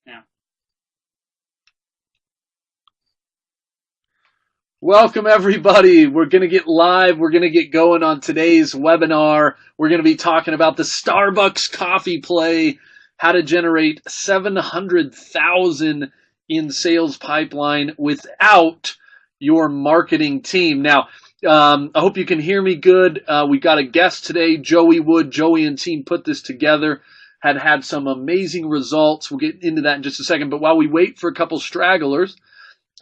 Yeah. Welcome, everybody. We're going to get live. We're going to get going on today's webinar. We're going to be talking about the Starbucks coffee play, how to generate 700,000 in sales pipeline without your marketing team. Now, I hope you can hear me good. We got a guest today, Joey Wood. Joey and team put this together, had some amazing results. We'll get into that in just a second. But while we wait for a couple stragglers,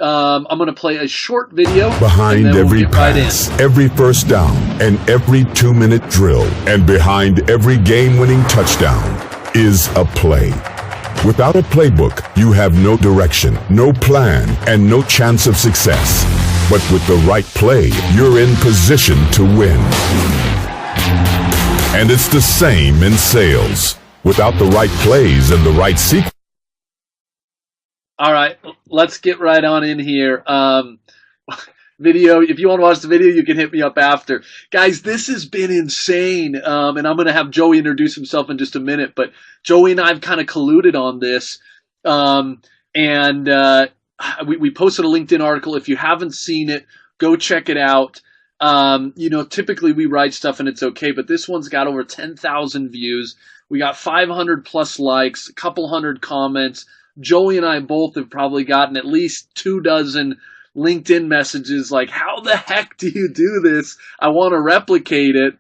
I'm going to play a short video. Behind every pass, every first down, and every 2-minute drill, and behind every game-winning touchdown is a play. Without a playbook, you have no direction, no plan, and no chance of success. But with the right play, you're in position to win. And it's the same in sales. Without the right plays and the right sequence. All right, let's get right on in here. Video, if you want to watch the video, you can hit me up after. Guys, this has been insane, and I'm going to have Joey introduce himself in just a minute, but Joey and I have kind of colluded on this, and we posted a LinkedIn article. If you haven't seen it, go check it out. Typically we write stuff and it's okay, but this one's got over 10,000 views. We got 500 plus likes, a couple hundred comments. Joey and I both have probably gotten at least 24 LinkedIn messages like, how the heck do you do this? I want to replicate it.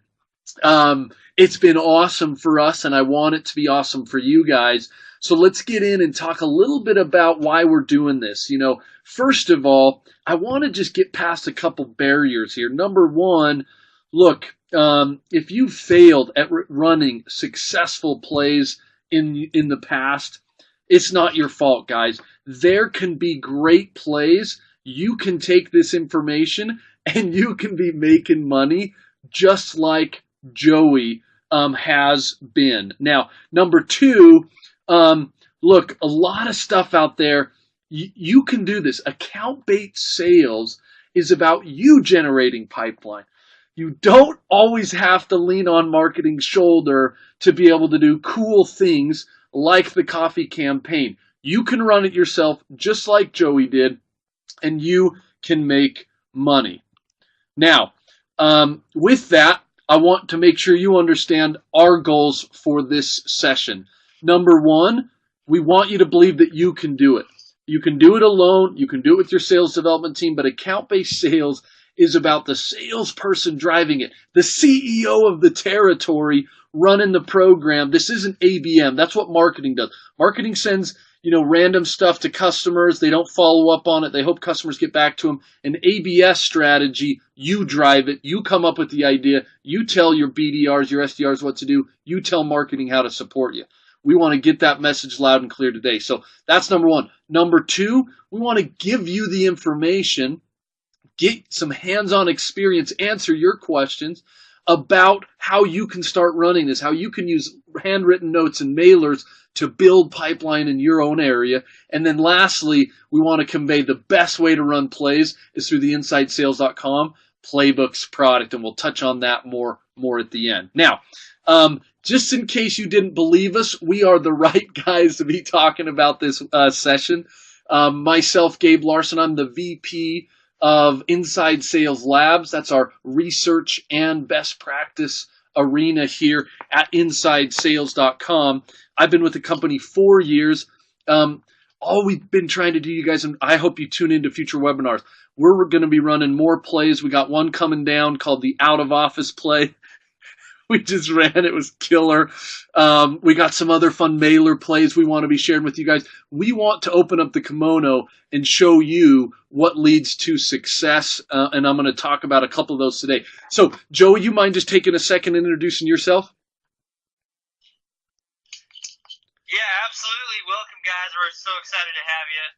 It's been awesome for us, and I want it to be awesome for you guys. So let's get in and talk a little bit about why we're doing this. First of all, I want to just get past a couple barriers here. Number one, look, if you failed at running successful plays in the past, it's not your fault, guys. There can be great plays. You can take this information and you can be making money just like Joey has been. Now, number two, look, a lot of stuff out there. You can do this. Account-based sales is about you generating pipeline. You don't always have to lean on marketing's shoulder to be able to do cool things like the coffee campaign. You can run it yourself just like Joey did, and you can make money. Now, with that, I want to make sure you understand our goals for this session. Number one, we want you to believe that you can do it. You can do it alone. You can do it with your sales development team, but account-based sales is about the salesperson driving it, the CEO of the territory running the program. This isn't ABM. That's what marketing does. Marketing sends, random stuff to customers. They don't follow up on it. They hope customers get back to them. An ABS strategy, you drive it. You come up with the idea. You tell your BDRs, your SDRs what to do. You tell marketing how to support you. We want to get that message loud and clear today. So that's number one. Number two, we want to give you the information, get some hands-on experience, answer your questions about how you can start running this, how you can use handwritten notes and mailers to build pipeline in your own area. And then lastly, we want to convey the best way to run plays is through the InsideSales.com playbooks product, and we'll touch on that more at the end. Now, just in case you didn't believe us, we are the right guys to be talking about this session. Myself, Gabe Larson, I'm the VP of Inside Sales Labs. That's our research and best practice arena here at InsideSales.com. I've been with the company 4 years. All we've been trying to do, you guys, and I hope you tune into future webinars, we're going to be running more plays. We got one coming down called the Out of Office play. We just ran. It was killer. We got some other fun mailer plays we want to be sharing with you guys. We want to open up the kimono and show you what leads to success, and I'm going to talk about a couple of those today. So, Joey, you mind just taking a second and introducing yourself? Yeah, absolutely. Welcome, guys. We're so excited to have you.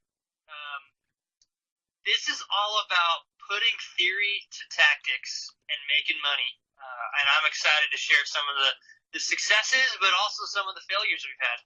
This is all about putting theory to tactics and making money. And I'm excited to share some of the successes, but also some of the failures we've had.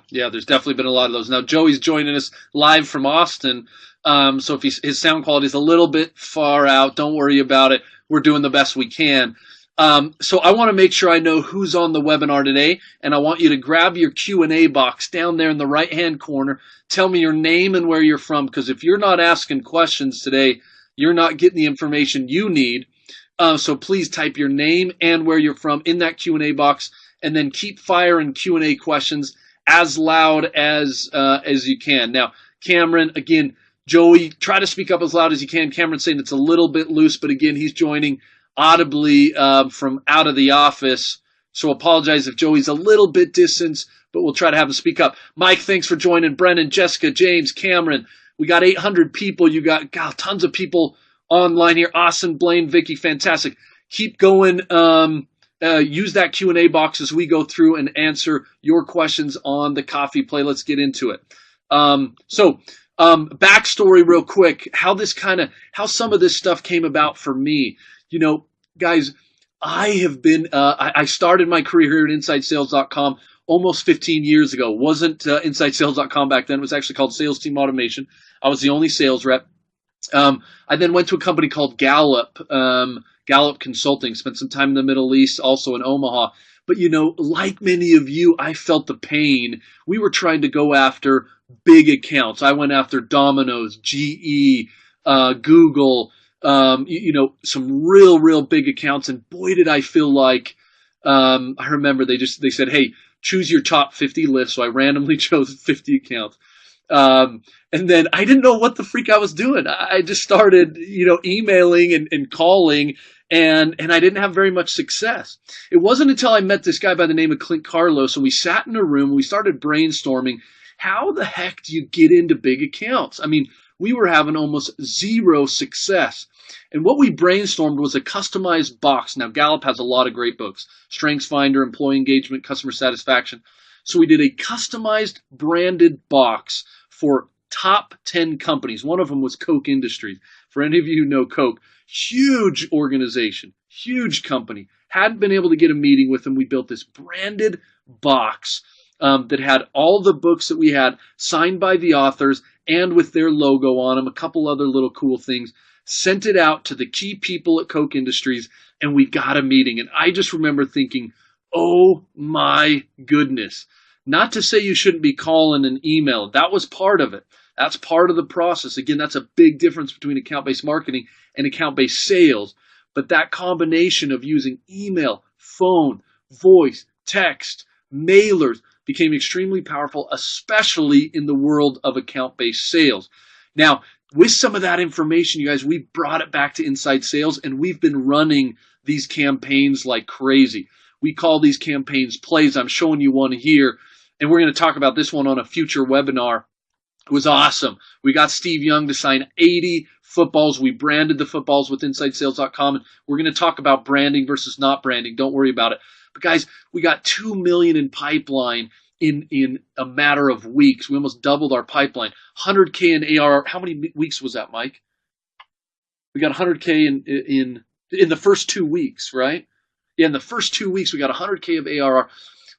Yeah, there's definitely been a lot of those. Now, Joey's joining us live from Austin, so if his sound quality is a little bit far out, don't worry about it. We're doing the best we can. So I want to make sure I know who's on the webinar today, and I want you to grab your Q&A box down there in the right-hand corner. Tell me your name and where you're from, because if you're not asking questions today, you're not getting the information you need. So please type your name and where you're from in that Q&A box, and then keep firing Q&A questions as loud as you can. Now, Cameron, again, Joey, try to speak up as loud as you can. Cameron's saying it's a little bit loose, but again, he's joining audibly from out of the office. So apologize if Joey's a little bit distant, but we'll try to have him speak up. Mike, thanks for joining. Brennan, Jessica, James, Cameron. We got 800 people. You got tons of people online here. Austin, Blaine, Vicky, fantastic. Keep going. Use that Q&A box as we go through and answer your questions on the coffee play. Let's get into it. Backstory real quick, how some of this stuff came about for me. You know, guys, I have been, I started my career here at InsideSales.com almost 15 years ago. It wasn't InsideSales.com back then. It was actually called Sales Team Automation. I was the only sales rep. I then went to a company called Gallup Consulting, spent some time in the Middle East, also in Omaha. But, you know, like many of you, I felt the pain. We were trying to go after big accounts. I went after Domino's, GE, Google, some real big accounts. And boy, did I feel like, I remember they said, hey, choose your top 50 list. So I randomly chose 50 accounts. And then I didn't know what the freak I was doing. I just started, emailing and calling, and I didn't have very much success. It wasn't until I met this guy by the name of Clint Carlos, and we sat in a room, and we started brainstorming, how the heck do you get into big accounts? I mean, we were having almost zero success. And what we brainstormed was a customized box. Now, Gallup has a lot of great books, StrengthsFinder, Employee Engagement, Customer Satisfaction. So we did a customized branded box for top 10 companies. One of them was Coke Industries. For any of you who know Coke, huge organization, huge company. Hadn't been able to get a meeting with them. We built this branded box that had all the books that we had signed by the authors and with their logo on them, a couple other little cool things. Sent it out to the key people at Coke Industries, and we got a meeting. And I just remember thinking, oh my goodness. Not to say you shouldn't be calling and email. That was part of it. That's part of the process. Again, that's a big difference between account-based marketing and account-based sales. But that combination of using email, phone, voice, text, mailers became extremely powerful, especially in the world of account-based sales. Now, with some of that information, you guys, we brought it back to Inside Sales, and we've been running these campaigns like crazy. We call these campaigns plays. I'm showing you one here, and we're going to talk about this one on a future webinar. It was awesome. We got Steve Young to sign 80 footballs. We branded the footballs with InsideSales.com, and we're going to talk about branding versus not branding. Don't worry about it. But guys, we got $2 million in pipeline in a matter of weeks. We almost doubled our pipeline. 100K in ARR. How many weeks was that, Mike? We got 100K in the first 2 weeks, right? Yeah, in the first 2 weeks, we got 100K of ARR.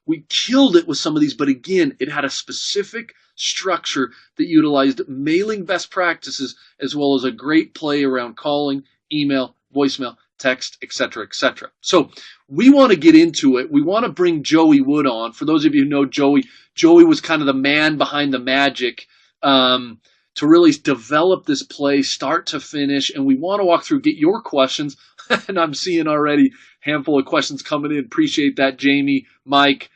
We killed it with some of these, but again, it had a specific structure that utilized mailing best practices as well as a great play around calling, email, voicemail, text, etc., etc. So we want to get into it. We want to bring Joey Wood on. For those of you who know Joey was kind of the man behind the magic to really develop this play start to finish. And we want to walk through, get your questions. And I'm seeing already a handful of questions coming in. Appreciate that, Jamie, Mike,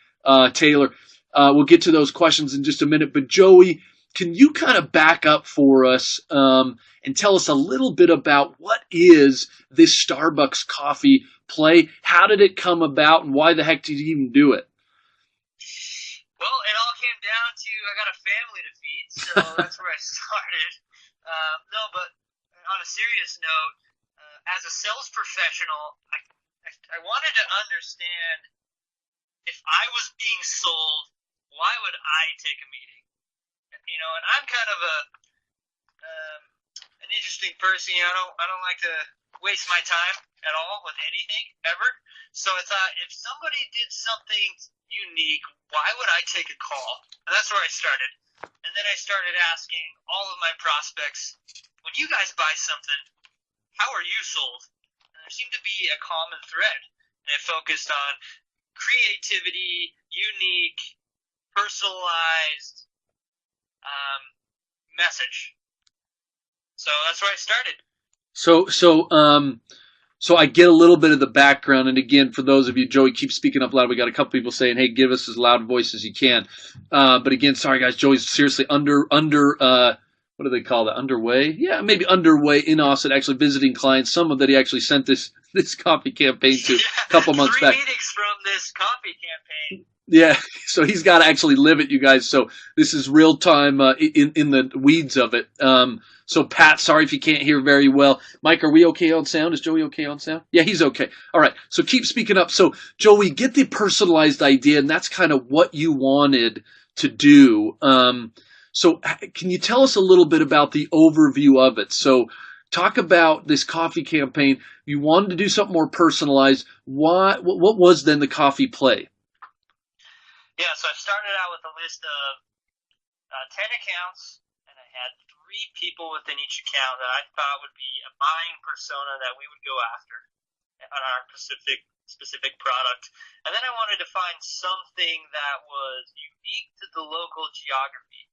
Taylor. We'll get to those questions in just a minute. But Joey, can you kind of back up for us and tell us a little bit about what is this Starbucks coffee play? How did it come about, and why the heck did you even do it? Well, it all came down to I got a family to feed, so that's where I started. No, but on a serious note, as a sales professional, I wanted to understand if I was being sold, why would I take a meeting? And I'm kind of an interesting person. I don't like to waste my time at all with anything ever. So I thought, if somebody did something unique, why would I take a call? And that's where I started. And then I started asking all of my prospects, when you guys buy something, how are you sold? And there seemed to be a common thread. and it focused on creativity, unique, personalized message. So that's where I started. So I get a little bit of the background, and again, for those of you, Joey, keep speaking up loud. We got a couple people saying, "Hey, give us as loud a voice as you can." But again, sorry guys, Joey's seriously under what do they call that? Underway? Yeah, maybe underway in Austin, actually visiting clients. Some of that he actually sent this coffee campaign to a couple months back. 3 meetings from this coffee campaign. Yeah, so he's got to actually live it, you guys. So this is real time in the weeds of it. So Pat, sorry if you can't hear very well. Mike, are we okay on sound? Is Joey okay on sound? Yeah, he's okay. All right, so keep speaking up. So Joey, get the personalized idea, and that's kind of what you wanted to do. So can you tell us a little bit about the overview of it? So talk about this coffee campaign. You wanted to do something more personalized. What was then the coffee play? Yeah, so I started out with a list of 10 accounts, and I had 3 people within each account that I thought would be a buying persona that we would go after on our specific product. And then I wanted to find something that was unique to the local geography,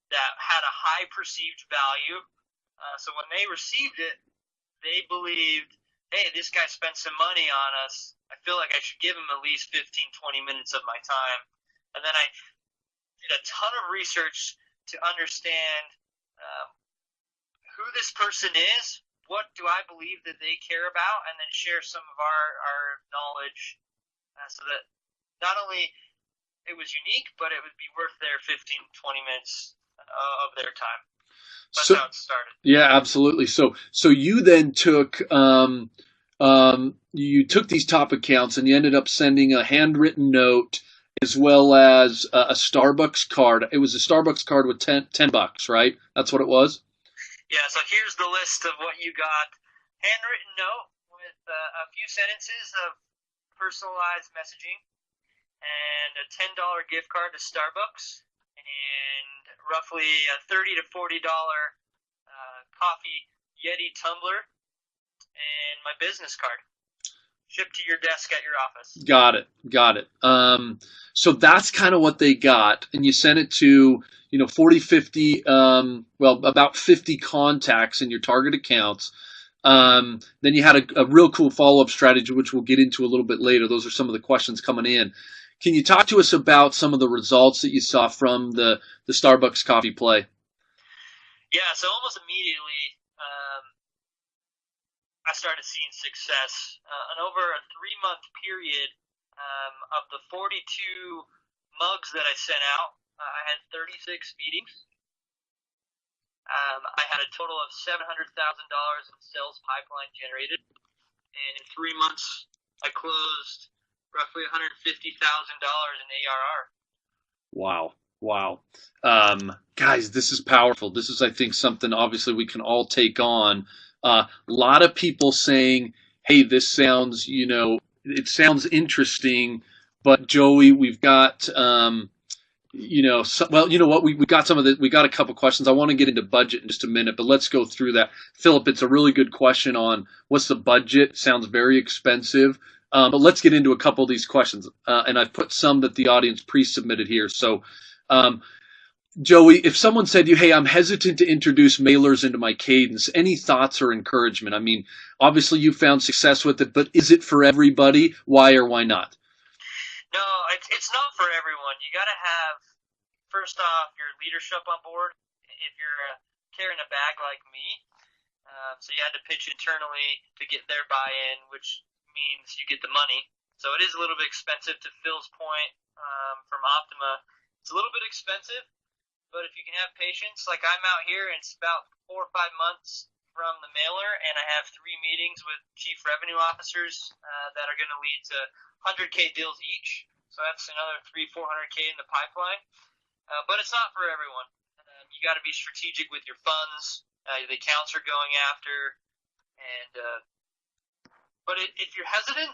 that had a high perceived value. So when they received it, they believed, hey, this guy spent some money on us. I feel like I should give him at least 15, 20 minutes of my time. And then I did a ton of research to understand who this person is, what do I believe that they care about, and then share some of our knowledge so that not only it was unique, but it would be worth their 15, 20 minutes of their time. That's how it started. Yeah, absolutely. So you then took these top accounts and you ended up sending a handwritten note as well as a Starbucks card. It was a Starbucks card with $10, right? That's what it was? Yeah, so here's the list of what you got. Handwritten note with a few sentences of personalized messaging and a $10 gift card to Starbucks and roughly a $30 to $40 coffee Yeti tumbler and my business card shipped to your desk at your office. Got it. So that's kind of what they got, and you sent it to 40, 50, about 50 contacts in your target accounts. Then you had a real cool follow-up strategy, which we'll get into a little bit later. Those are some of the questions coming in. Can you talk to us about some of the results that you saw from the Starbucks coffee play? Yeah, so almost immediately I started seeing success. And over a 3-month period of the 42 mugs that I sent out, I had 36 meetings. I had a total of $700,000 in sales pipeline generated. And in 3 months, I closed roughly $150,000 in ARR. Wow. Guys, this is powerful. This is, I think, something obviously we can all take on. A lot of people saying, hey, this sounds, it sounds interesting, but Joey, we've got, we got some of the, we got a couple questions. I want to get into budget in just a minute, but let's go through that. Philip, it's a really good question on what's the budget. Sounds very expensive. But let's get into a couple of these questions. And I've put some that the audience pre-submitted here. So, Joey, if someone said to you, hey, I'm hesitant to introduce mailers into my cadence, any thoughts or encouragement? I mean, obviously you found success with it, but is it for everybody? Why or why not? No, it's not for everyone. You got to have, first off, your leadership on board. If you're carrying a bag like me, so you had to pitch internally to get their buy-in, which means you get the money. So it is a little bit expensive. To Phil's point from Optima, it's a little bit expensive, but if you can have patience, like I'm out here and it's about 4 or 5 months from the mailer, and I have 3 meetings with chief revenue officers that are going to lead to 100K deals each. So that's another 300-400K in the pipeline. But it's not for everyone. You got to be strategic with your funds, the accounts are going after, and but if you're hesitant,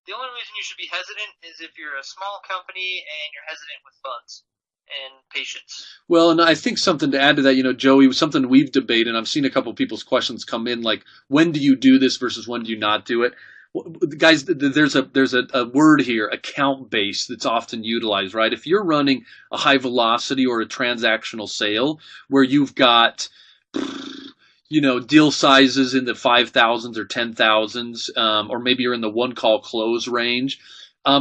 the only reason you should be hesitant is if you're a small company and you're hesitant with funds and patience. Well, and I think something to add to that, Joey, something we've debated, and I've seen a couple of people's questions come in, like, when do you do this versus when do you not do it? guys, there's a word here, account based, that's often utilized, right? If you're running a high velocity or a transactional sale where you've got, deal sizes in the 5,000s or 10,000s, or maybe you're in the one call close range.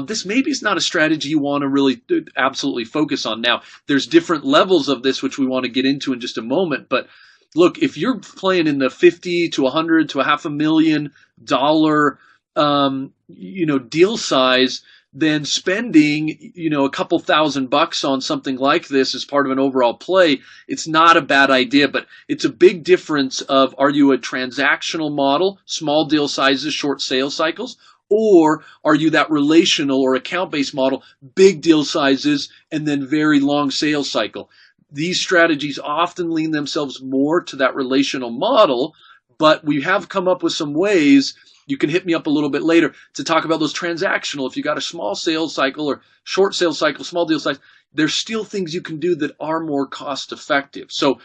This maybe is not a strategy you want to really absolutely focus on. Now, there's different levels of this, which we want to get into in just a moment. But look, if you're playing in the 50 to 100 to $500,000, deal size, then spending, a couple $1,000 on something like this as part of an overall play, it's not a bad idea, but it's a big difference of, are you a transactional model, small deal sizes, short sales cycles, or are you that relational or account-based model, big deal sizes, and then very long sales cycle? These strategies often lean themselves more to that relational model, but we have come up with some ways. You can hit me up a little bit later to talk about those transactional. If you got a small sales cycle or short sales cycle, small deal size, there's still things you can do that are more cost effective. So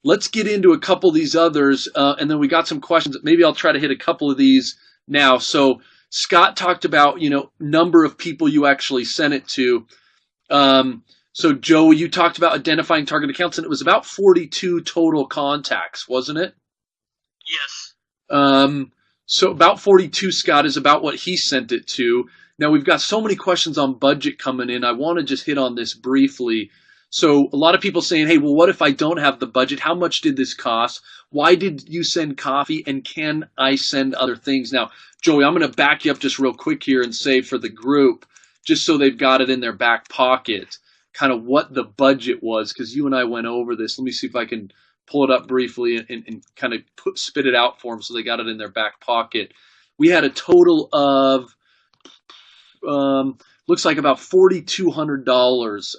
let's get into a couple of these others, and then we got some questions. Maybe I'll try to hit a couple of these now. So Scott talked about, number of people you actually sent it to. So Joe, you talked about identifying target accounts, and it was about 42 total contacts, wasn't it? Yes. So about 42, Scott, is about what he sent it to. Now, we've got so many questions on budget coming in. I want to just hit on this briefly. So a lot of people saying, hey, well, what if I don't have the budget? How much did this cost? Why did you send coffee? And can I send other things? Now, Joey, I'm going to back you up just real quick here and say for the group, just so they've got it in their back pocket, kind of what the budget was, because you and I went over this. Let me see if I can pull it up briefly and kind of spit it out for them so they got it in their back pocket. We had a total of, looks like about $4,200,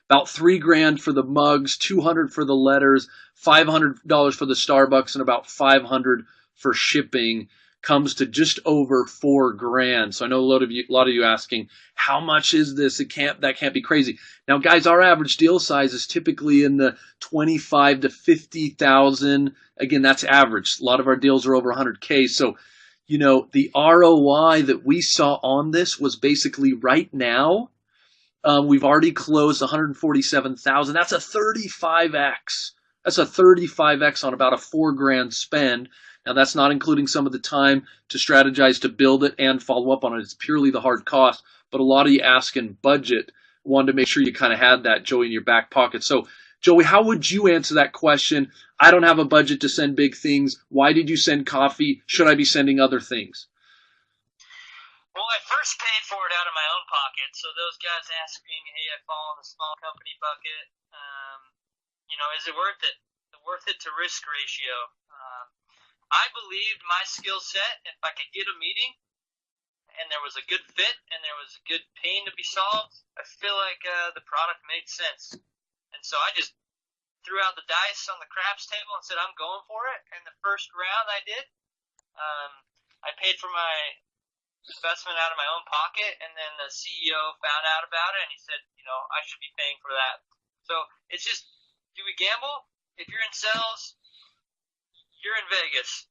about $3,000 for the mugs, $200 for the letters, $500 for the Starbucks, and about $500 for shipping. Comes to just over $4,000. So I know a lot of you asking, how much is this? That can't be crazy. Now, guys, our average deal size is typically in the 25 to 50,000. Again, that's average. A lot of our deals are over 100K. So, the ROI that we saw on this was basically right now. We've already closed 147,000. That's a 35x. That's a 35x on about a $4,000 spend. Now, that's not including some of the time to strategize to build it and follow up on it. It's purely the hard cost. But a lot of you asking budget, wanted to make sure you kind of had that, Joey, in your back pocket. So, Joey, how would you answer that question? I don't have a budget to send big things. Why did you send coffee? Should I be sending other things? Well, I first paid for it out of my own pocket. So those guys asking, hey, I fall in the small company bucket. Is it worth it? The worth it to risk ratio. I believed my skill set, if I could get a meeting and there was a good fit and there was a good pain to be solved, I feel like the product made sense. And so I just threw out the dice on the craps table and said, I'm going for it. And the first round I did, I paid for my investment out of my own pocket, and then the CEO found out about it and he said, I should be paying for that. So it's just, do we gamble? If you're in sales, you're in Vegas.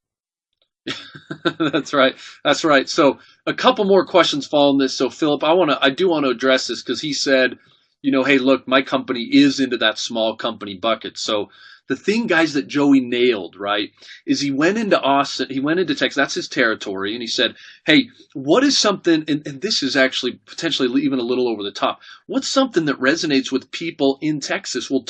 That's right. That's right. So a couple more questions following this. So Philip, I do want to address this because he said, hey, look, my company is into that small company bucket. So the thing, guys, that Joey nailed, right, is he went into Austin, he went into Texas, that's his territory, and he said, hey, what is something, and this is actually potentially even a little over the top, what's something that resonates with people in Texas? Well,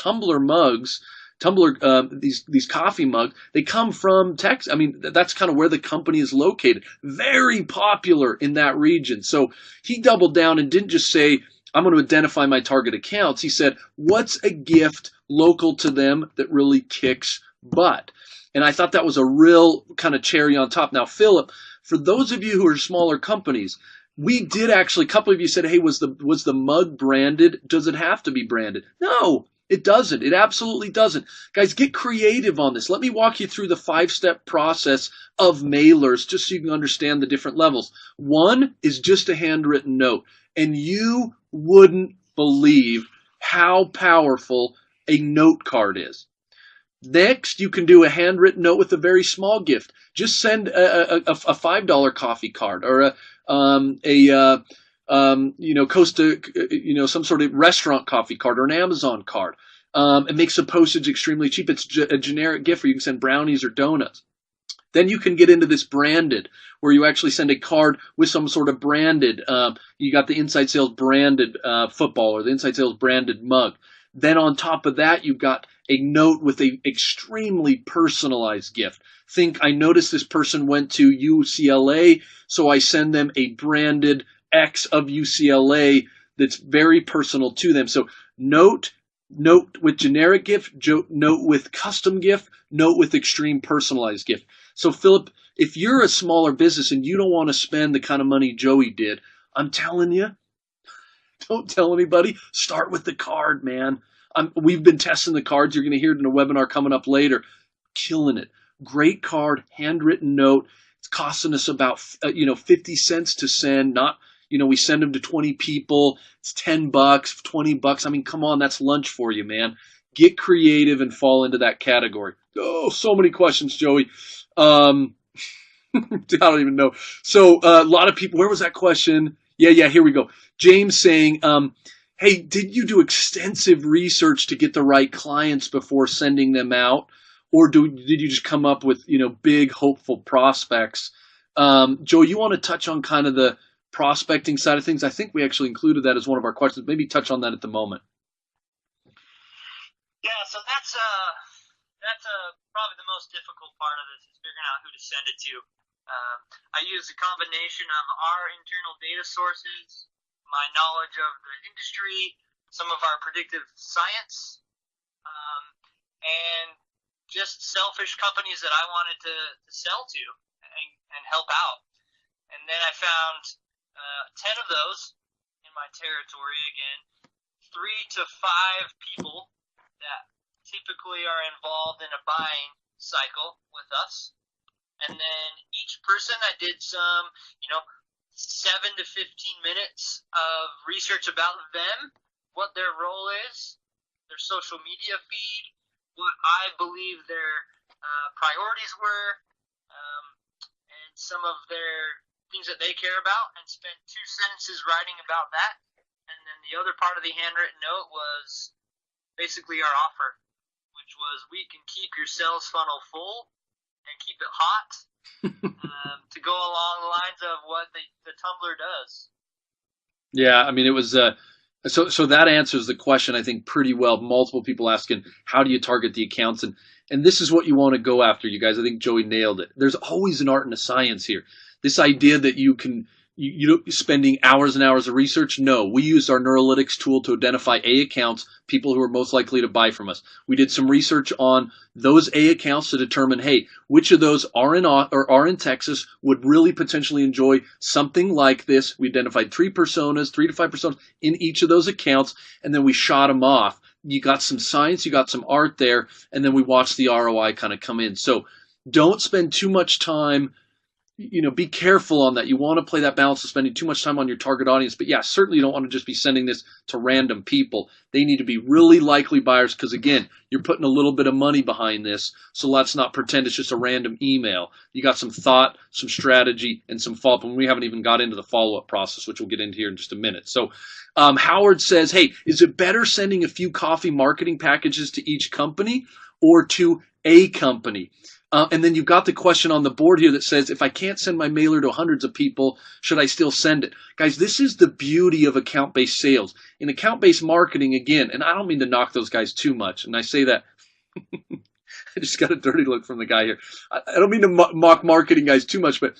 these coffee mugs, they come from Texas. I mean, that's kind of where the company is located. Very popular in that region. So he doubled down and didn't just say, I'm going to identify my target accounts. He said, what's a gift local to them that really kicks butt? And I thought that was a real kind of cherry on top. Now, Philip, for those of you who are smaller companies, we did actually, a couple of you said, hey, was the mug branded? Does it have to be branded? No. It doesn't. It absolutely doesn't. Guys, get creative on this. Let me walk you through the 5-step process of mailers just so you can understand the different levels. One is just a handwritten note. And you wouldn't believe how powerful a note card is. Next, you can do a handwritten note with a very small gift. Just send a $5 coffee card or some sort of restaurant coffee card or an Amazon card. It makes the postage extremely cheap. It's a generic gift where you can send brownies or donuts. Then you can get into this branded, where you actually send a card with some sort of branded. You got the Inside Sales branded football or the Inside Sales branded mug. Then on top of that, you've got a note with a extremely personalized gift. Think, I noticed this person went to UCLA, so I send them a branded X of UCLA that's very personal to them. So note with generic gift, note with custom gift, note with extreme personalized gift. So Philip, if you're a smaller business and you don't want to spend the kind of money Joey did, I'm telling you, don't tell anybody. Start with the card, man. We've been testing the cards. You're going to hear it in a webinar coming up later. Killing it. Great card, handwritten note. It's costing us about 50 cents to send. Not, we send them to 20 people. It's $10, $20. I mean, come on, that's lunch for you, man. Get creative and fall into that category. Oh, so many questions, Joey. I don't even know. So a lot of people. Where was that question? Yeah. Here we go. James saying, hey, did you do extensive research to get the right clients before sending them out? Or did you just come up with, big hopeful prospects? Joe, you want to touch on kind of the prospecting side of things? I think we actually included that as one of our questions. Maybe touch on that at the moment. Yeah, so that's probably the most difficult part of this is figuring out who to send it to. I use a combination of our internal data sources, my knowledge of the industry, some of our predictive science, and just selfish companies that I wanted to sell to and help out. And then I found 10 of those in my territory again, 3 to 5 people that typically are involved in a buying cycle with us. And then each person I did some, 7 to 15 minutes of research about them, what their role is, their social media feed, what I believe their priorities were, and some of their things that they care about, and spent 2 sentences writing about that. And then the other part of the handwritten note was basically our offer, which was we can keep your sales funnel full and keep it hot to go along the lines of what the Tumblr does. Yeah, I mean, it was so that answers the question, I think, pretty well. Multiple people asking, how do you target the accounts? And this is what you want to go after, you guys. I think Joey nailed it. There's always an art and a science here. This idea that you can spending hours and hours of research. No, we used our Neurolytics tool to identify A accounts, people who are most likely to buy from us. We did some research on those A accounts to determine, hey, which of those are in Texas, would really potentially enjoy something like this. We identified 3 to 5 personas in each of those accounts, and then we shot them off. You got some science, you got some art there, and then we watched the ROI kind of come in. So don't spend too much time. Be careful on that. You want to play that balance of spending too much time on your target audience. But yeah, certainly you don't want to just be sending this to random people. They need to be really likely buyers because, again, you're putting a little bit of money behind this. So let's not pretend it's just a random email. You got some thought, some strategy, and some follow-up. And we haven't even got into the follow-up process, which we'll get into here in just a minute. So Howard says, hey, is it better sending a few coffee marketing packages to each company or to a company? And then you've got the question on the board here that says, if I can't send my mailer to hundreds of people, should I still send it? Guys, this is the beauty of account-based sales. In account-based marketing, again, and I don't mean to knock those guys too much, and I say that, I just got a dirty look from the guy here. I don't mean to mock marketing guys too much, but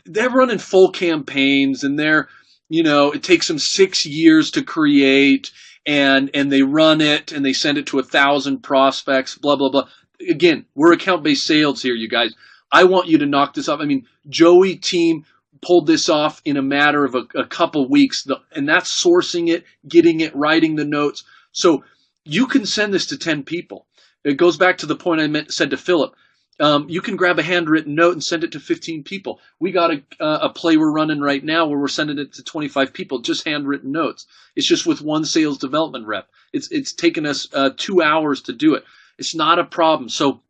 they're running full campaigns, and they're, it takes them 6 years to create, and they run it, and they send it to 1,000 prospects, blah, blah, blah. Again, we're account-based sales here, you guys. I want you to knock this off. I mean, Joey team pulled this off in a matter of a couple weeks, and that's sourcing it, getting it, writing the notes. So you can send this to 10 people. It goes back to the point I said to Philip. You can grab a handwritten note and send it to 15 people. We got a play we're running right now where we're sending it to 25 people, just handwritten notes. It's just with one sales development rep. It's taken us 2 hours to do it. It's not a problem. So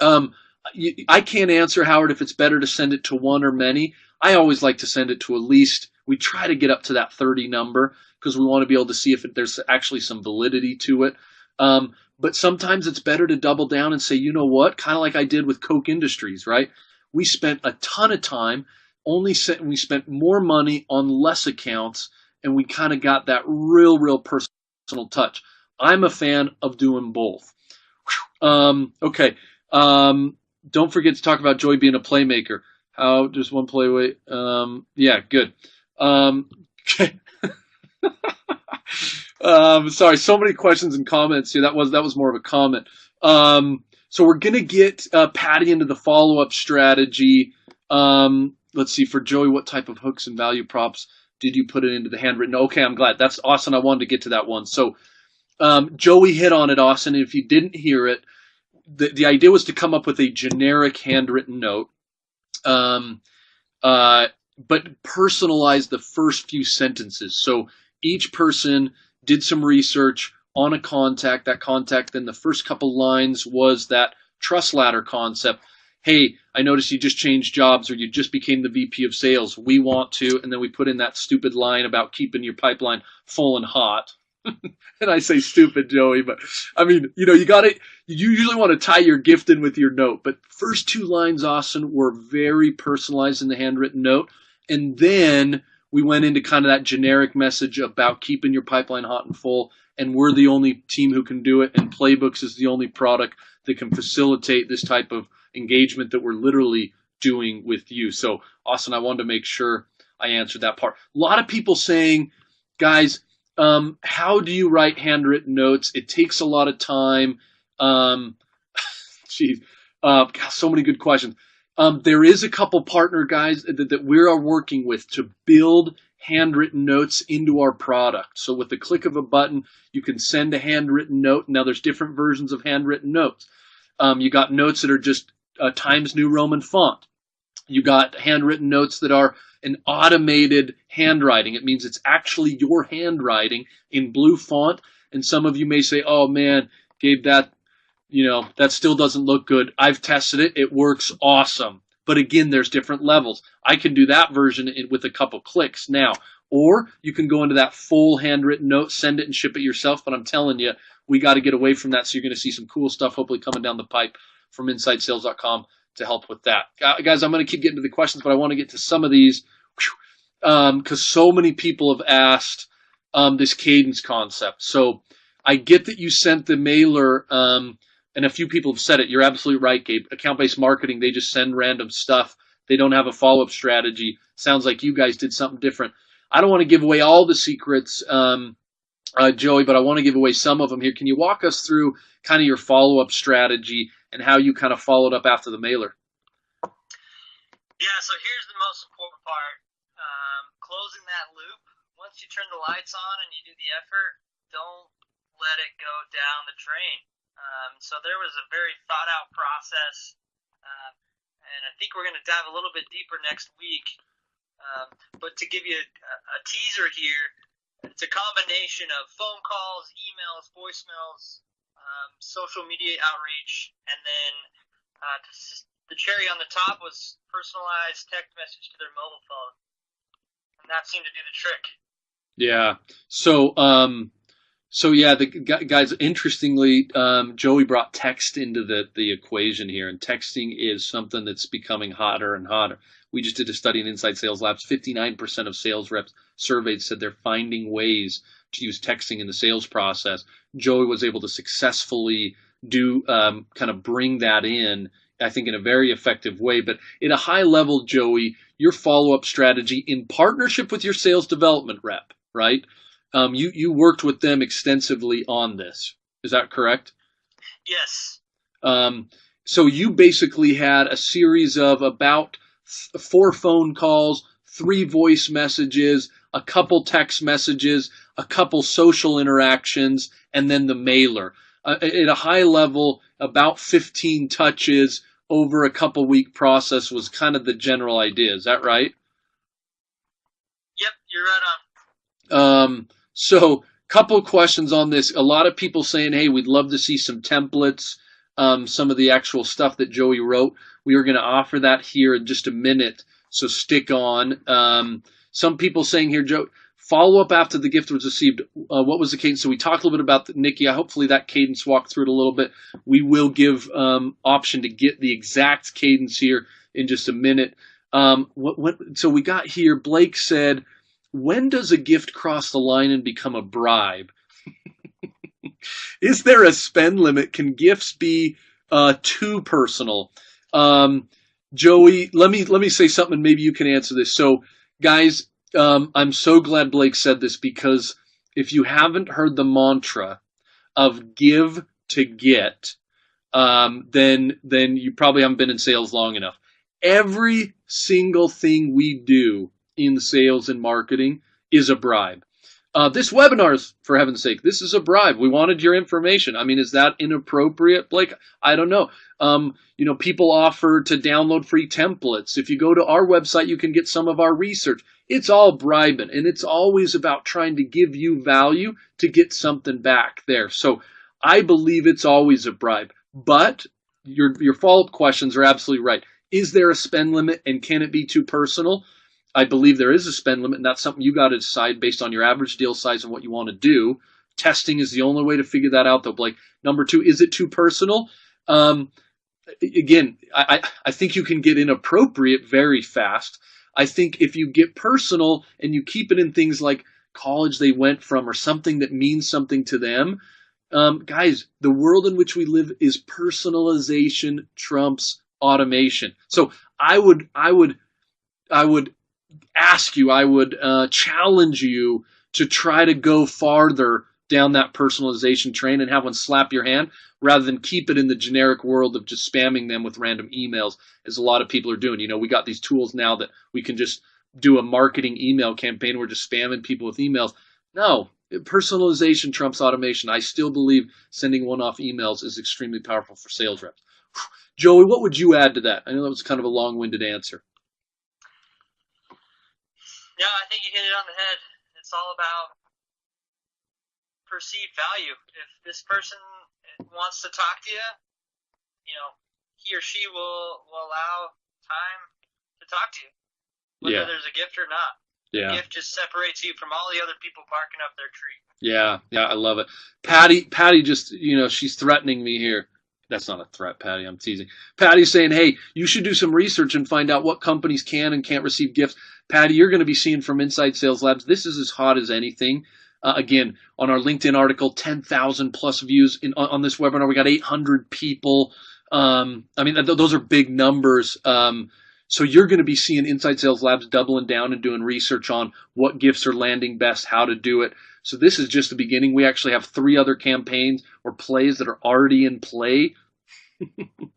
I can't answer, Howard, if it's better to send it to one or many. I always like to send it to at least, we try to get up to that 30 number because we want to be able to see if there's actually some validity to it. But sometimes it's better to double down and say, you know what, kind of like I did with Koch Industries, right? We spent a ton of time, we spent more money on less accounts, and we kind of got that real personal touch. I'm a fan of doing both. Okay. Don't forget to talk about Joey being a playmaker. How just one play away? Yeah, good. Okay. Sorry, so many questions and comments here. That was more of a comment. So we're gonna get Patty into the follow-up strategy. Let's see, for Joey, what type of hooks and value props did you put it into the handwritten? Okay, I'm glad. That's Austin. I wanted to get to that one. So Joey hit on it, Austin. And if you didn't hear it, the idea was to come up with a generic handwritten note, but personalize the first few sentences. So each person did some research on a contact. That contact, then the first couple lines was that trust ladder concept. Hey, I noticed you just changed jobs or you just became the VP of sales. We want to, and then we put in that stupid line about keeping your pipeline full and hot. And I say stupid, Joey, but I mean, you usually want to tie your gift in with your note, but first two lines, Austin, were very personalized in the handwritten note. And then we went into kind of that generic message about keeping your pipeline hot and full. And we're the only team who can do it. And Playbooks is the only product that can facilitate this type of engagement that we're literally doing with you. So, Austin, I wanted to make sure I answered that part. A lot of people saying, guys, how do you write handwritten notes? It takes a lot of time. Geez, God, so many good questions. There is a couple partner guys that we are working with to build handwritten notes into our product. So with the click of a button, you can send a handwritten note. Now there's different versions of handwritten notes. You got notes that are just Times New Roman font. You got handwritten notes that are an automated handwriting. It means it's actually your handwriting in blue font. And some of you may say, oh man, Gabe, that still doesn't look good. I've tested it. It works awesome. But again, there's different levels. I can do that version with a couple clicks now. Or you can go into that full handwritten note, send it and ship it yourself. But I'm telling you, we got to get away from that. So you're going to see some cool stuff hopefully coming down the pipe from InsideSales.com to help with that. Guys, I'm going to keep getting to the questions, but I want to get to some of these because so many people have asked this cadence concept. So I get that you sent the mailer, and a few people have said it. You're absolutely right, Gabe. Account-based marketing, they just send random stuff. They don't have a follow-up strategy. Sounds like you guys did something different. I don't want to give away all the secrets, Joey, but I want to give away some of them here. Can you walk us through kind of your follow-up strategy and how you kind of followed up after the mailer? Yeah, so here's the most important part. Closing that loop. Once you turn the lights on and you do the effort, don't let it go down the drain. So there was a very thought-out process, and I think we're going to dive a little bit deeper next week. But to give you a teaser here, it's a combination of phone calls, emails, voicemails, social media outreach, and then the cherry on the top was personalized text message to their mobile phone. And that seemed to do the trick. Yeah. So yeah, the guys, interestingly, Joey brought text into the equation here, and texting is something that's becoming hotter and hotter. We just did a study in Inside Sales Labs. 59% of sales reps surveyed said they're finding ways to use texting in the sales process. Joey was able to successfully kind of bring that in, I think, in a very effective way. But at a high level, Joey, your follow-up strategy in partnership with your sales development rep, right? You worked with them extensively on this. Is that correct? Yes. So you basically had a series of about 4 phone calls, 3 voice messages, a couple text messages, a couple social interactions, and then the mailer. At a high level, about 15 touches over a couple week process was kind of the general idea. Is that right? Yep, you're right on. So couple questions on this. A lot of people saying, hey, we'd love to see some templates. some of the actual stuff that Joey wrote. We are going to offer that here in just a minute, so stick on. Some people saying here, Joe, follow up after the gift was received. What was the cadence? So we talked a little bit about Nikki. Hopefully that cadence walked through it a little bit. We will give option to get the exact cadence here in just a minute. So we got here, Blake said, when does a gift cross the line and become a bribe? Is there a spend limit? Can gifts be too personal? Joey, let me say something. Maybe you can answer this. So, guys, I'm so glad Blake said this, because if you haven't heard the mantra of give to get, then you probably haven't been in sales long enough. Every single thing we do in sales and marketing is a bribe. This webinar is, for heaven's sake, this is a bribe. We wanted your information. I mean, is that inappropriate, Blake? I don't know. People offer to download free templates. If you go to our website, you can get some of our research. It's all bribing, and it's always about trying to give you value to get something back there. So I believe it's always a bribe. But your follow-up questions are absolutely right. Is there a spend limit, and can it be too personal? I believe there is a spend limit, and that's something you got to decide based on your average deal size and what you want to do. Testing is the only way to figure that out, though, Blake. Number two, is it too personal? Again, I think you can get inappropriate very fast. I think if you get personal and you keep it in things like college they went from or something that means something to them, guys, the world in which we live is personalization trumps automation. So I would ask you, I would challenge you to try to go farther down that personalization train and have one slap your hand rather than keep it in the generic world of just spamming them with random emails, as a lot of people are doing. We got these tools now that we can just do a marketing email campaign. We're just spamming people with emails. No, personalization trumps automation. I still believe sending one-off emails is extremely powerful for sales reps. Joey, what would you add to that? I know that was kind of a long-winded answer. Yeah, I think you hit it on the head. It's all about perceived value. If this person wants to talk to you, he or she will allow time to talk to you, whether there's a gift or not. Yeah. The gift just separates you from all the other people barking up their tree. Yeah, I love it. Patty just, she's threatening me here. That's not a threat, Patty. I'm teasing. Patty's saying, hey, you should do some research and find out what companies can and can't receive gifts. Patty, you're going to be seeing from Inside Sales Labs. This is as hot as anything. Again, on our LinkedIn article, 10,000 plus views on this webinar. We got 800 people. Those are big numbers. So you're going to be seeing Inside Sales Labs doubling down and doing research on what gifts are landing best, how to do it. So this is just the beginning. We actually have 3 other campaigns or plays that are already in play.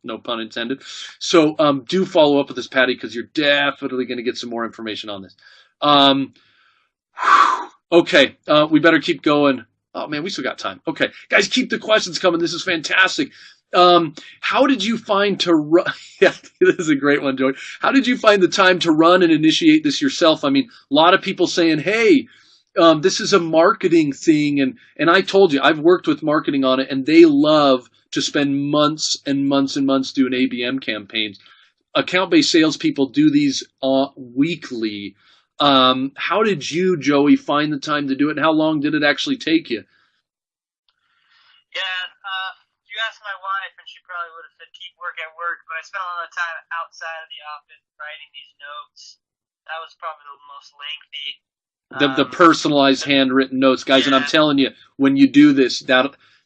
No pun intended. So do follow up with this, Patty, because you're definitely going to get some more information on this. Okay, we better keep going. Oh, man, we still got time. Okay, guys, keep the questions coming. This is fantastic. How did you find to run? Yeah, this is a great one, Joey. How did you find the time to run and initiate this yourself? I mean, a lot of people saying, hey, this is a marketing thing. And I told you, I've worked with marketing on it, and they love to spend months and months and months doing ABM campaigns. Account-based salespeople do these weekly. How did you, Joey, find the time to do it, and how long did it actually take you? Yeah, you asked my wife, and she probably would have said keep work at work, but I spent a lot of time outside of the office writing these notes. That was probably the most lengthy. The personalized handwritten notes, guys, yeah. And I'm telling you, when you do this,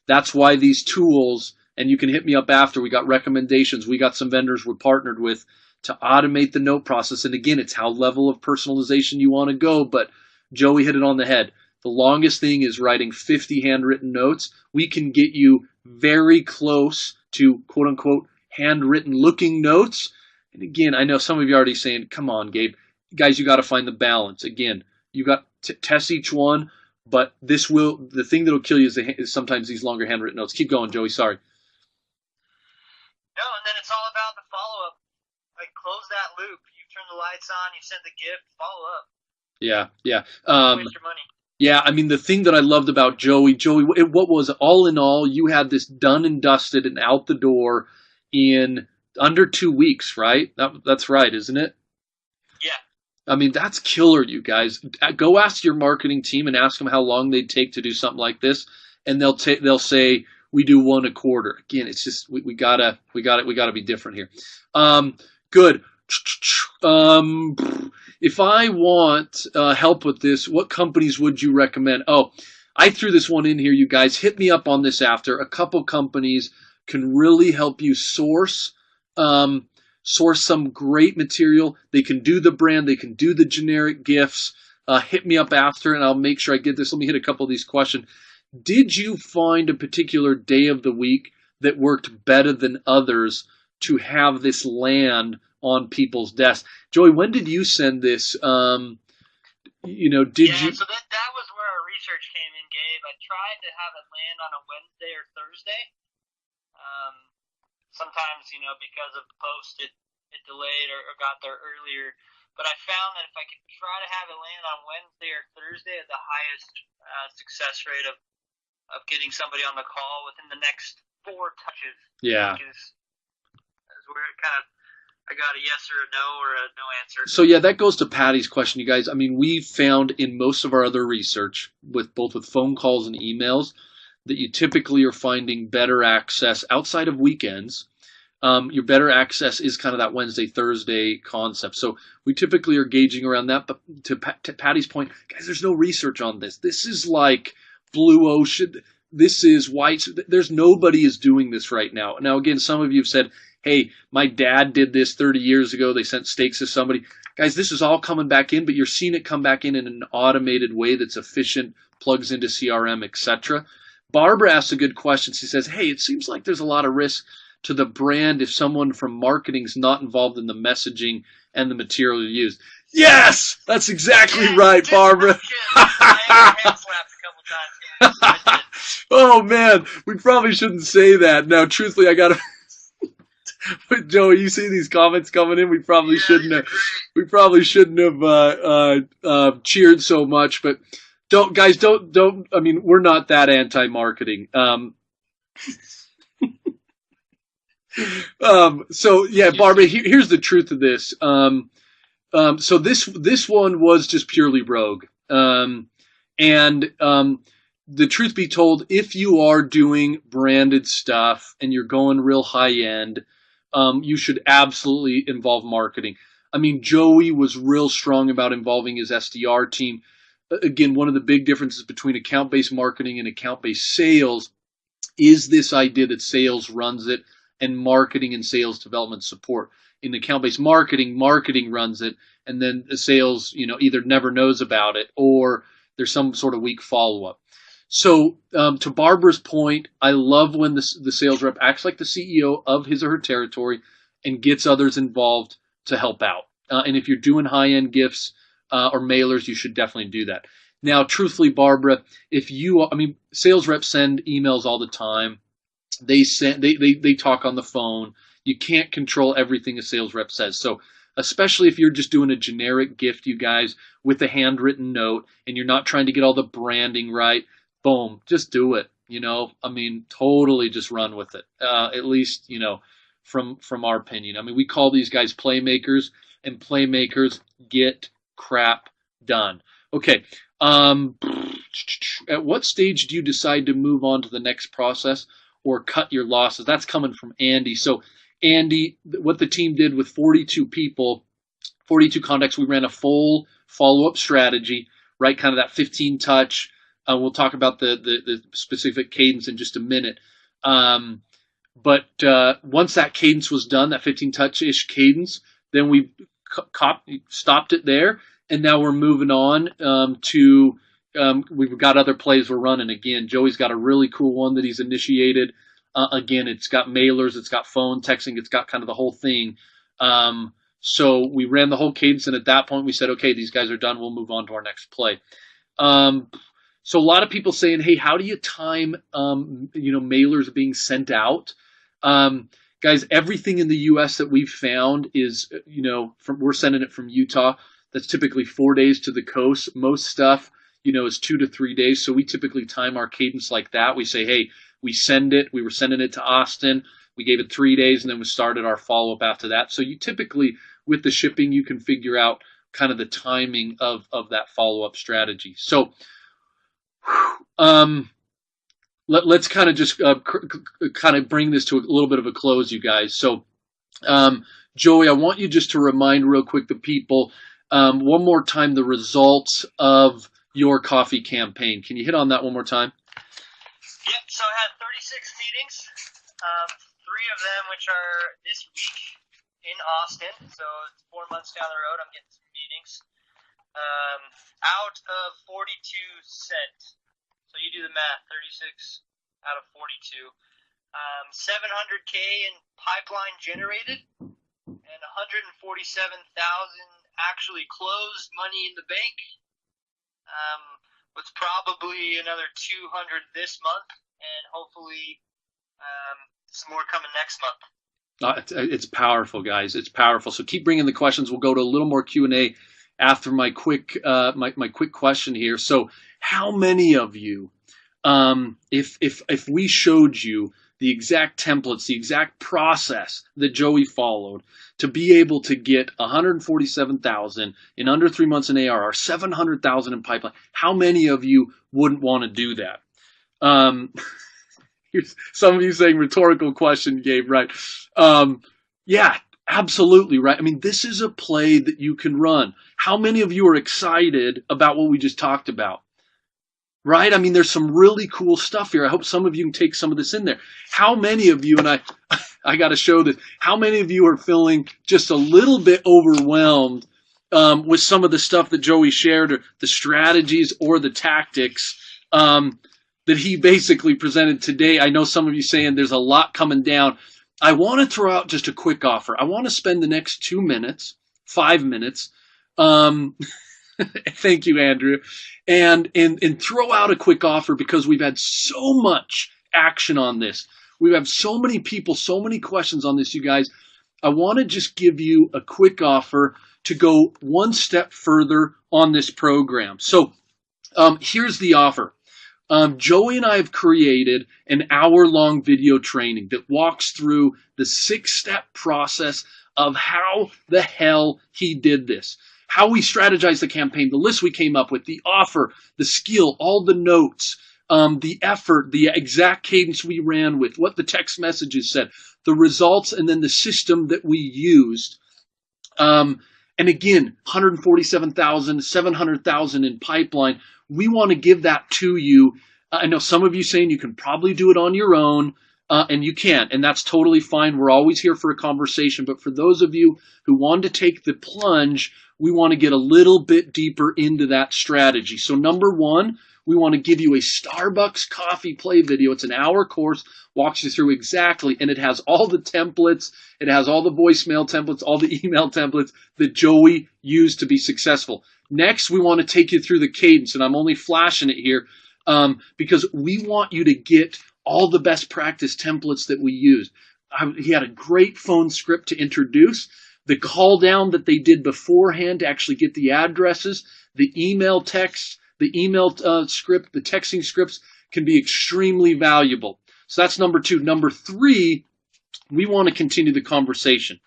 that's why these tools, and you can hit me up after, we got recommendations, we got some vendors we're partnered with to automate the note process. And again, it's how level of personalization you want to go, but Joey hit it on the head. The longest thing is writing 50 handwritten notes. We can get you very close to quote-unquote handwritten looking notes. And again, I know some of you are already saying, come on, Gabe. Guys, you got to find the balance. Again, you got to test each one, but the thing that will kill you is sometimes these longer handwritten notes. Keep going, Joey. Sorry. No, and then it's all about the follow-up. Like, close that loop. You turn the lights on, you send the gift, follow up. Yeah. Don't waste your money. Yeah, I mean, the thing that I loved about Joey, what was it? All in all, you had this done and dusted and out the door in under 2 weeks, right? That's right, isn't it? Yeah. I mean, that's killer, you guys. Go ask your marketing team and ask them how long they'd take to do something like this, and they'll say we do one a quarter. Again, it's just we gotta be different here. Good. If I want help with this, what companies would you recommend? Oh, I threw this one in here, you guys. Hit me up on this after. A couple companies can really help you source some great material. They can do the brand. They can do the generic gifts. Hit me up after, and I'll make sure I get this. Let me hit a couple of these questions. Did you find a particular day of the week that worked better than others to have this land on people's desks? Joey, when did you send this? So that was where our research came in, Gabe. I tried to have it land on a Wednesday or Thursday. Sometimes, because of the post, it delayed or got there earlier. But I found that if I could try to have it land on Wednesday or Thursday, at the highest success rate of getting somebody on the call within the next 4 touches. Yeah. Is where it kind of, I got a yes or a no or a no answer. So yeah, that goes to Patty's question, you guys. I mean, we found in most of our other research, both with phone calls and emails, that you typically are finding better access outside of weekends. Your better access is kind of that Wednesday, Thursday concept. So we typically are gauging around that. But to Patty's point, guys, there's no research on this. This is like blue ocean. This is white. There's nobody is doing this right now. Now, again, some of you have said, hey, my dad did this 30 years ago. They sent steaks to somebody. Guys, this is all coming back in, but you're seeing it come back in an automated way that's efficient, plugs into CRM, etc. Barbara asks a good question. She says, hey, it seems like there's a lot of risk to the brand if someone from marketing is not involved in the messaging and the material you use. Yes! That's exactly right, Barbara. Oh, man. We probably shouldn't say that. Now, truthfully, I got to... Joey, you see these comments coming in? We probably shouldn't have cheered so much, but don't. I mean, we're not that anti-marketing. So yeah, Barbara, here's the truth of this. So this one was just purely rogue. The truth be told, if you are doing branded stuff and you're going real high end, you should absolutely involve marketing. I mean, Joey was real strong about involving his SDR team. Again, one of the big differences between account-based marketing and account-based sales is this idea that sales runs it and marketing and sales development support. In account-based marketing, marketing runs it, and then the sales, either never knows about it or there's some sort of weak follow-up. So to Barbara's point, I love when the sales rep acts like the CEO of his or her territory and gets others involved to help out. And if you're doing high-end gifts or mailers, you should definitely do that. Now, truthfully, Barbara, sales reps send emails all the time. They talk on the phone. You can't control everything a sales rep says. So especially if you're just doing a generic gift, you guys, with a handwritten note, and you're not trying to get all the branding right, boom, just do it. Totally just run with it. At least, from our opinion. We call these guys playmakers, and playmakers get crap done. Okay. At what stage do you decide to move on to the next process or cut your losses? That's coming from Andy. So Andy, what the team did with 42 people, 42 contacts, we ran a full follow-up strategy, right? Kind of that 15 touch. We'll talk about the specific cadence in just a minute. But once that cadence was done, that 15 touch-ish cadence, then we stopped it there. And now we're moving on to we've got other plays we're running. Again, Joey's got a really cool one that he's initiated. Again, it's got mailers, it's got phone, texting, it's got kind of the whole thing. So we ran the whole cadence, and at that point we said, okay, these guys are done. We'll move on to our next play. So a lot of people saying, hey, how do you time, mailers being sent out? Guys, everything in the U.S. that we've found is, we're sending it from Utah. That's typically 4 days to the coast. Most stuff is 2 to 3 days. So we typically time our cadence like that. We say, hey, we were sending it to Austin. We gave it 3 days, and then we started our follow-up after that. So you typically, with the shipping, you can figure out kind of the timing of that follow-up strategy. So let's kind of just kind of bring this to a little bit of a close, you guys. So Joey, I want you just to remind real quick the people one more time the results of your coffee campaign. Can you hit on that one more time? Yep, so I had 36 meetings, 3 of them which are this week in Austin, so it's 4 months down the road, I'm getting some meetings, out of 42 sent. So you do the math, 36 out of 42. 700K in pipeline generated, and 147,000 actually closed money in the bank. With probably another 200 this month, and hopefully some more coming next month. It's powerful, guys. It's powerful. So keep bringing the questions. We'll go to a little more Q&A after my quick my quick question here. So how many of you, if we showed you the exact templates, the exact process that Joey followed to be able to get 147,000 in under 3 months in ARR, 700,000 in pipeline, how many of you wouldn't want to do that? Here's some of you saying rhetorical question, Gabe, right? Yeah, absolutely, right? I mean, this is a play that you can run. How many of you are excited about what we just talked about? Right? I mean, there's some really cool stuff here. I hope some of you can take some of this in there. How many of you, and I got to show this, how many of you are feeling just a little bit overwhelmed with some of the stuff that Joey shared, or the strategies or the tactics that he basically presented today? I know some of you saying there's a lot coming down. I want to throw out just a quick offer. I want to spend the next 2 minutes, 5 minutes, thank you, Andrew. And throw out a quick offer, because we've had so much action on this. We've had so many people, so many questions on this, you guys. I want to just give you a quick offer to go one step further on this program. So here's the offer. Joey and I have created an hour-long video training that walks through the 6-step process of how the hell he did this. How we strategized the campaign, the list we came up with, the offer, the skill, all the notes, the effort, the exact cadence we ran with, what the text messages said, the results, and then the system that we used. And again, 147,000, 700,000 in pipeline. We want to give that to you. I know some of you saying you can probably do it on your own, and you can't, and that's totally fine. We're always here for a conversation. But for those of you who want to take the plunge, we want to get a little bit deeper into that strategy. So number one, we want to give you a Starbucks coffee play video. It's an hour course, walks you through exactly, and it has all the templates. It has all the voicemail templates, all the email templates that Joey used to be successful. Next, we want to take you through the cadence, and I'm only flashing it here because we want you to get all the best practice templates that we used. He had a great phone script to introduce. The call down that they did beforehand to actually get the addresses, the email text, the email script, the texting scripts can be extremely valuable. So that's number two. Number three, we want to continue the conversation.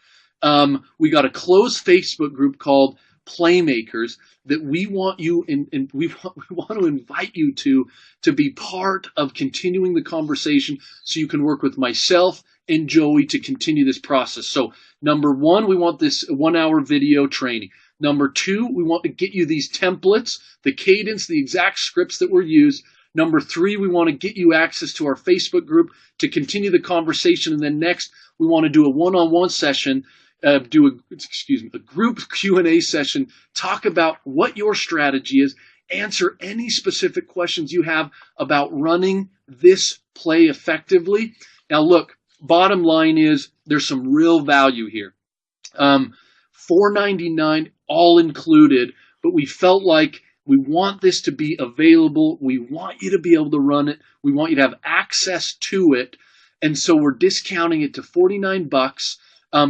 We got a closed Facebook group called Playmakers that we want you and we want to invite you to be part of continuing the conversation, so you can work with myself and Joey to continue this process. So number one, we want this 1 hour video training. Number two, we want to get you these templates, the cadence, the exact scripts that were used. Number three, we want to get you access to our Facebook group to continue the conversation. And then next, we want to do a one-on-one session, a group Q&A session, talk about what your strategy is, answer any specific questions you have about running this play effectively. Now look, bottom line is there's some real value here. $4.99 all included, but we felt like we want this to be available. We want you to be able to run it. We want you to have access to it. And so we're discounting it to $49.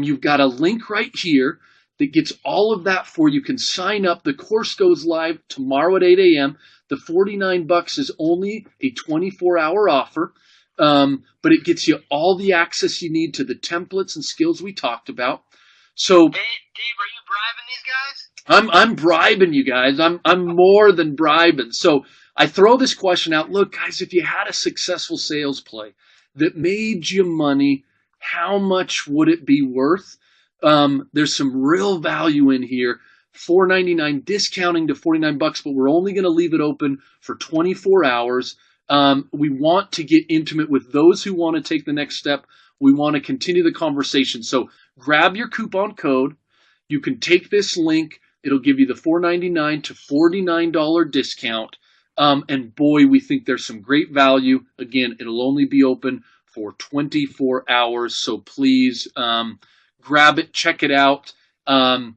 You've got a link right here that gets all of that for you. You can sign up. The course goes live tomorrow at 8 a.m. The $49 is only a 24-hour offer, but it gets you all the access you need to the templates and skills we talked about. So, Dave, are you bribing these guys? I'm bribing you guys. I'm more than bribing. So I throw this question out. Look, guys, if you had a successful sales play that made you money, how much would it be worth? There's some real value in here. $4.99 discounting to $49, but we're only going to leave it open for 24 hours. We want to get intimate with those who want to take the next step. We want to continue the conversation. So grab your coupon code. You can take this link. It'll give you the $4.99 to $49 discount. And boy, we think there's some great value. Again, it'll only be open for 24 hours. So please grab it, check it out. Again,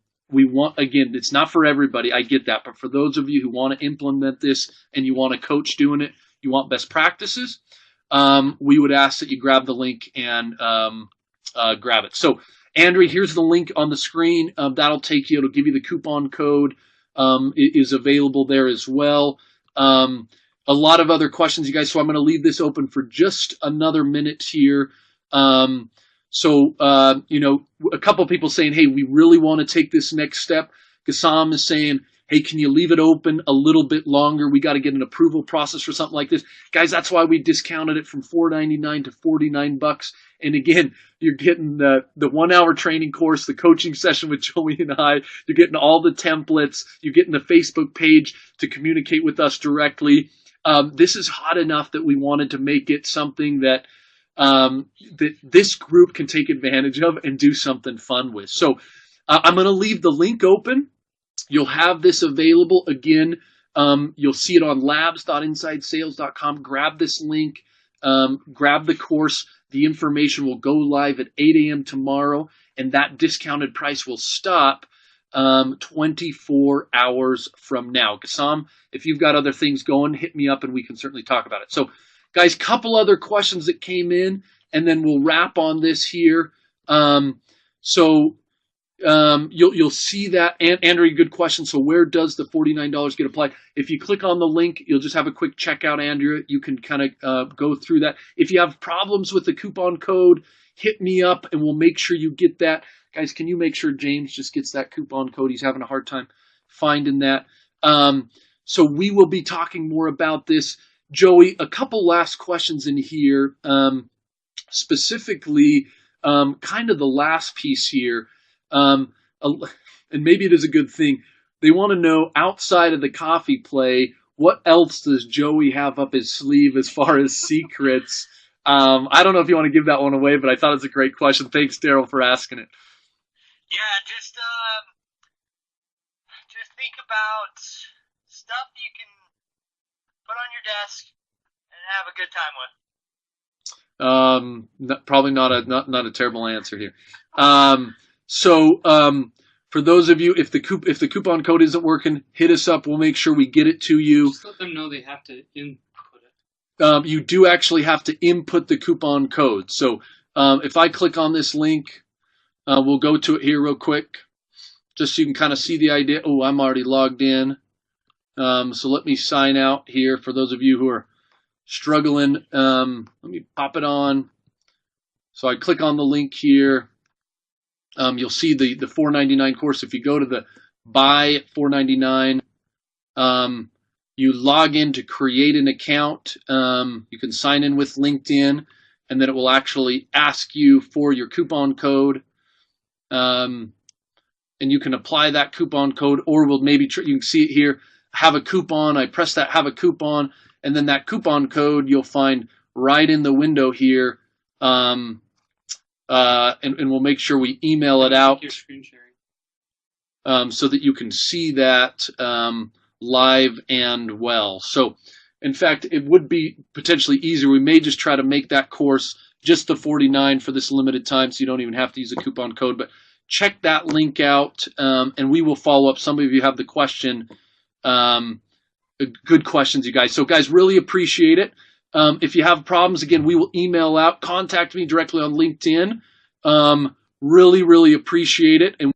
it's not for everybody. I get that. But for those of you who want to implement this and you want a coach doing it, you want best practices, we would ask that you grab the link and grab it. So, Andrea, here's the link on the screen. That'll take you. It'll give you the coupon code. It is available there as well. A lot of other questions, you guys. So I'm going to leave this open for just another minute here. A couple of people saying, hey, we really want to take this next step. Gassam is saying, hey, can you leave it open a little bit longer? We got to get an approval process for something like this. Guys, that's why we discounted it from $4.99 to $49. And again, you're getting the 1-hour training course, the coaching session with Joey and I. You're getting all the templates. You're getting the Facebook page to communicate with us directly. This is hot enough that we wanted to make it something that this group can take advantage of and do something fun with. So I'm going to leave the link open. You'll have this available again. You'll see it on labs.insidesales.com. Grab this link. Grab the course. The information will go live at 8 a.m. tomorrow, and that discounted price will stop 24 hours from now. Gassam, if you've got other things going, hit me up and we can certainly talk about it. So, guys, couple other questions that came in, and then we'll wrap on this here. You'll see that. And Andrea, good question. So where does the $49 get applied? If you click on the link, you'll just have a quick checkout, Andrea. You can kind of go through that. If you have problems with the coupon code, hit me up and we'll make sure you get that. Guys, can you make sure James just gets that coupon code? He's having a hard time finding that. So we will be talking more about this. Joey, a couple last questions in here, specifically kind of the last piece here. And maybe it is a good thing. They want to know, outside of the coffee play, what else does Joey have up his sleeve as far as secrets? I don't know if you want to give that one away, but I thought it was a great question. Thanks, Daryl, for asking it. Yeah, just think about stuff you can put on your desk and have a good time with. Probably not a terrible answer here. For those of you, if the coupon code isn't working, hit us up. We'll make sure we get it to you. Just let them know they have to input it. You do actually have to input the coupon code. So if I click on this link, we'll go to it here real quick, just so you can kind of see the idea. Oh, I'm already logged in. So let me sign out here for those of you who are struggling. Let me pop it on. So I click on the link here. You'll see the $4.99 course. If you go to the buy $4.99, you log in to create an account. You can sign in with LinkedIn, and then it will actually ask you for your coupon code. And you can apply that coupon code, or we'll maybe you can see it here. Have a coupon. I press that have a coupon, and then that coupon code you'll find right in the window here. And we'll make sure we email it out Your screen sharing. so that you can see that live and well. So, in fact, it would be potentially easier. We may just try to make that course just the $49 for this limited time, so you don't even have to use a coupon code. But check that link out, and we will follow up. Some of you have the question. Good questions, you guys. So, guys, really appreciate it. If you have problems, again, we will email out. Contact me directly on LinkedIn. Really, really appreciate it. And